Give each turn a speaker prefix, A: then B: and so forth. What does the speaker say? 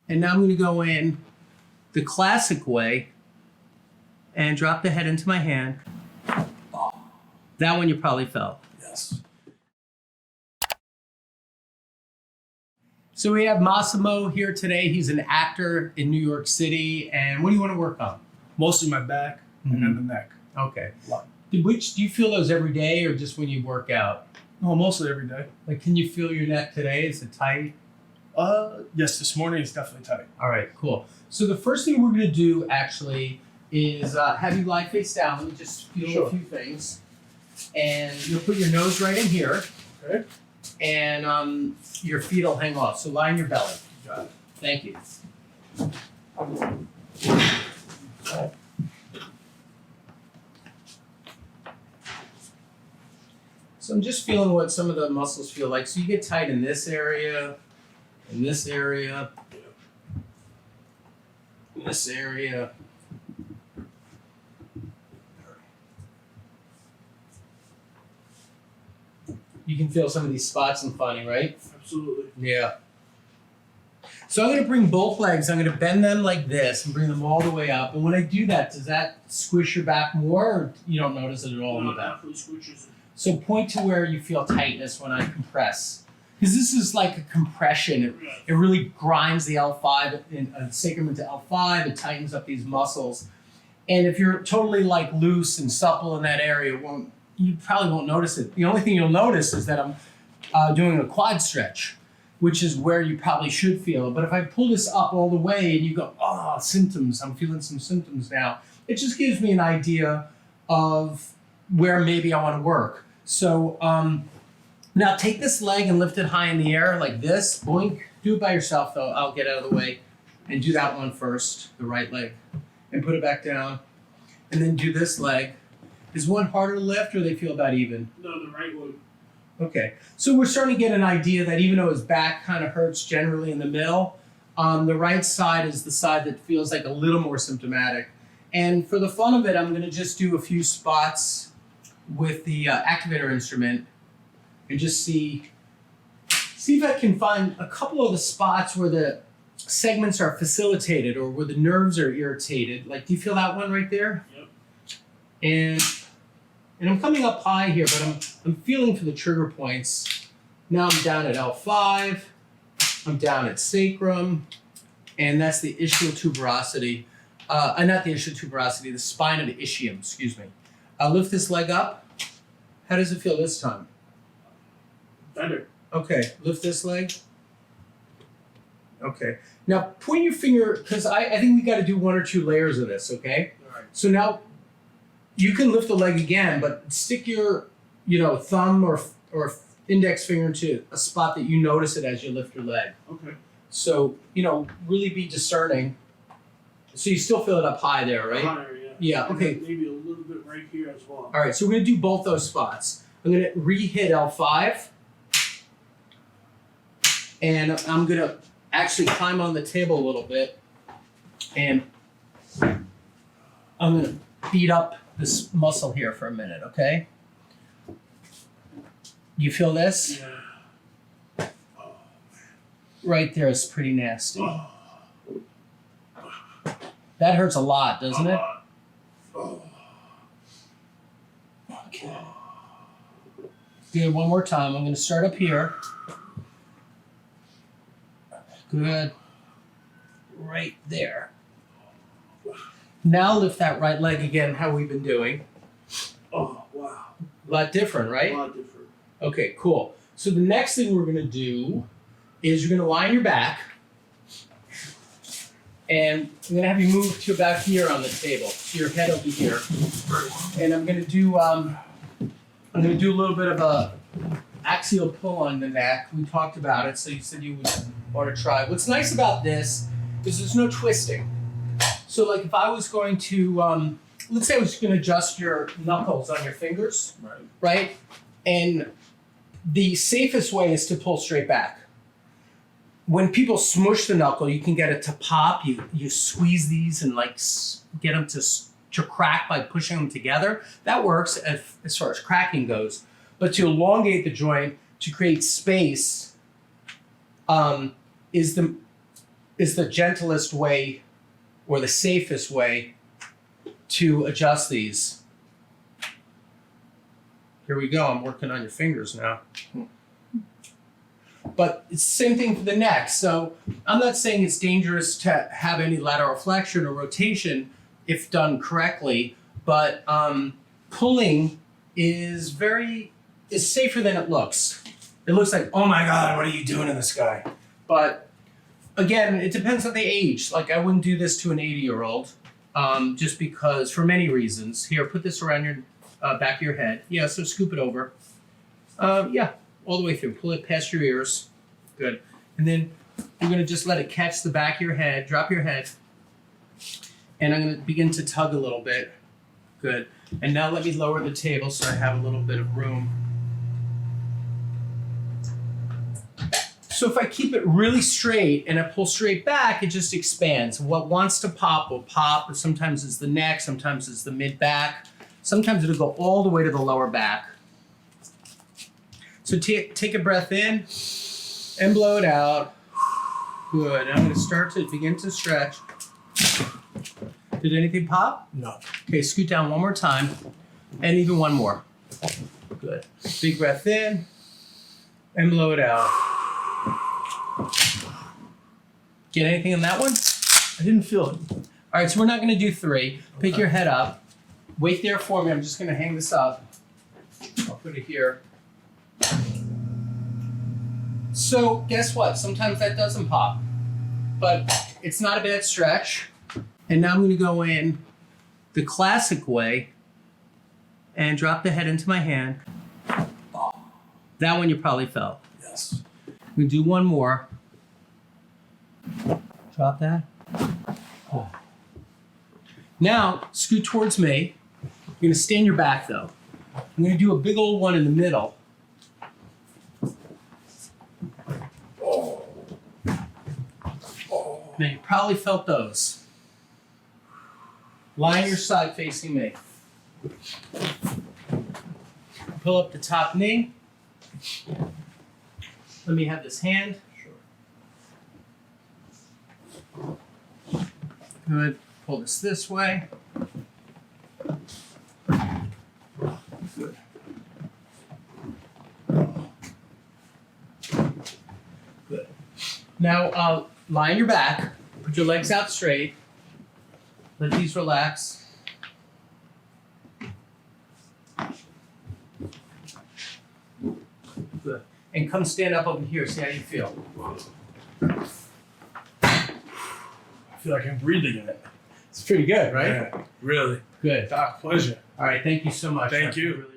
A: And now I'm going to go in the classic way and drop the head into my hand. Oh, that one you probably felt.
B: Yes.
A: So we have Massimo here today. He's an actor in New York City. And what do you want to work on?
B: Mostly my back and then the neck.
A: Okay.
B: A lot.
A: Do you feel those every day or just when you work out?
B: No, mostly every day.
A: Like, can you feel your neck today? Is it tight?
B: Yes, this morning it's definitely tight.
A: All right, cool. So the first thing we're going to do actually is have you lie face down. Let me just feel a few things. And you'll put your nose right in here.
B: Okay.
A: And your feet will hang off. So lie on your belly.
B: Got it.
A: Thank you. So I'm just feeling what some of the muscles feel like. So you get tight in this area, in this area, in this area. You can feel some of these spots I'm finding, right?
B: Absolutely.
A: Yeah. So I'm going to bring both legs, I'm going to bend them like this and bring them all the way up. And when I do that, does that squish your back more or you don't notice it at all in the back?
B: Definitely squishes it.
A: So point to where you feel tightness when I compress. Because this is like a compression. It really grinds the L5 and sacrum into L5. It tightens up these muscles. And if you're totally like loose and supple in that area, you probably won't notice it. The only thing you'll notice is that I'm doing a quad stretch, which is where you probably should feel it. But if I pull this up all the way and you go, oh, symptoms, I'm feeling some symptoms now, it just gives me an idea of where maybe I want to work. So now take this leg and lift it high in the air like this, boink. Do it by yourself though, I'll get out of the way. And do that one first, the right leg. And put it back down. And then do this leg. Is one harder to lift or they feel about even?
B: No, the right one.
A: Okay, so we're starting to get an idea that even though his back kind of hurts generally in the middle, the right side is the side that feels like a little more symptomatic. And for the fun of it, I'm gonna just do a few spots with the activator instrument and just see if I can find a couple of the spots where the segments are facilitated or where the nerves are irritated. Like, do you feel that one right there?
B: Yep.
A: And I'm coming up high here, but I'm feeling for the trigger points. Now I'm down at L5, I'm down at sacrum, and that's the ischial tuberosity. Not the ischial tuberosity, the spine of the ischium, excuse me. I'll lift this leg up. How does it feel this time?
B: Better.
A: Okay, lift this leg. Okay, now point your finger, because I think we got to do one or two layers of this, okay?
B: All right.
A: So now you can lift the leg again, but stick your, thumb or index finger into a spot that you notice it as you lift your leg.
B: Okay.
A: So, really be discerning. So you still feel it up high there, right?
B: Higher, yeah.
A: Yeah,
B: And
A: okay.
B: maybe a little bit right here as well.
A: All right, so we're going to do both those spots. I'm going to re-hit L5. And I'm going to actually climb on the table a little bit. And I'm going to beat up this muscle here for a minute, okay? You feel this?
B: Yeah.
A: Right there is pretty nasty.
B: Oh.
A: That hurts a lot, doesn't it?
B: Oh.
A: Okay. Good, one more time. I'm going to start up here. Good. Right there. Now lift that right leg again, how we've been doing.
B: Oh, wow.
A: A lot different, right?
B: A lot different.
A: Okay, cool. So the next thing we're going to do is you're going to lie on your back. And I'm going to have you move to about here on the table. So your head will be here. And I'm going to do a little bit of a axial pull on the neck. We talked about it, so you said you would want to try. What's nice about this is there's no twisting. So like if I was going to, let's say I was going to adjust your knuckles on your fingers, right? And the safest way is to pull straight back. When people smush the knuckle, you can get it to pop. You squeeze these and like get them to crack by pushing them together. That works as far as cracking goes. But to elongate the joint, to create space, is the is the gentlest way or the safest way to adjust these. Here we go. I'm working on your fingers now. But it's the same thing for the neck. So I'm not saying it's dangerous to have any lateral flexion or rotation if done correctly, but pulling is safer than it looks. It looks like, oh my God, what are you doing to this guy? But again, it depends on the age. Like I wouldn't do this to an 80-year-old just because for many reasons. Here, put this around your back of your head. Yeah, so scoop it over. Yeah, all the way through. Pull it past your ears. Good. And then you're going to just let it catch the back of your head. Drop your head. And I'm going to begin to tug a little bit. Good. And now let me lower the table so I have a little bit of room. So if I keep it really straight and I pull straight back, it just expands. What wants to pop will pop. Or sometimes it's the neck, sometimes it's the mid-back. Sometimes it'll go all the way to the lower back. So take a breath in and blow it out. Good. And I'm going to start to begin to stretch. Did anything pop?
B: No.
A: Okay, scoot down one more time. And even one more. Good. Big breath in and blow it out. Get anything in that one?
B: I didn't feel it.
A: All right, so we're not going to do 3. Pick your head up. Wait there for me. I'm just going to hang this up. I'll put it here. So guess what? Sometimes that doesn't pop. But it's not a bad stretch. And now I'm going to go in the classic way and drop the head into my hand. That one you probably felt.
B: Yes.
A: I'm going to do one more. Drop that. Oh. Now, scoot towards me. You're going to stay on your back, though. I'm going to do a big old one in the middle. Now, you probably felt those. Lie on your side facing me. Pull up the top knee. Let me have this hand. Sure. Good. Pull this way. Good. Good. Now, lie on your back. Put your legs out straight. Let these relax. Good. And come stand up over here. See how you feel.
B: I feel like I'm breathing in it.
A: It's pretty good, right?
B: Yeah, really.
A: Good.
B: Pleasure.
A: All right. Thank you so much.
B: Thank you.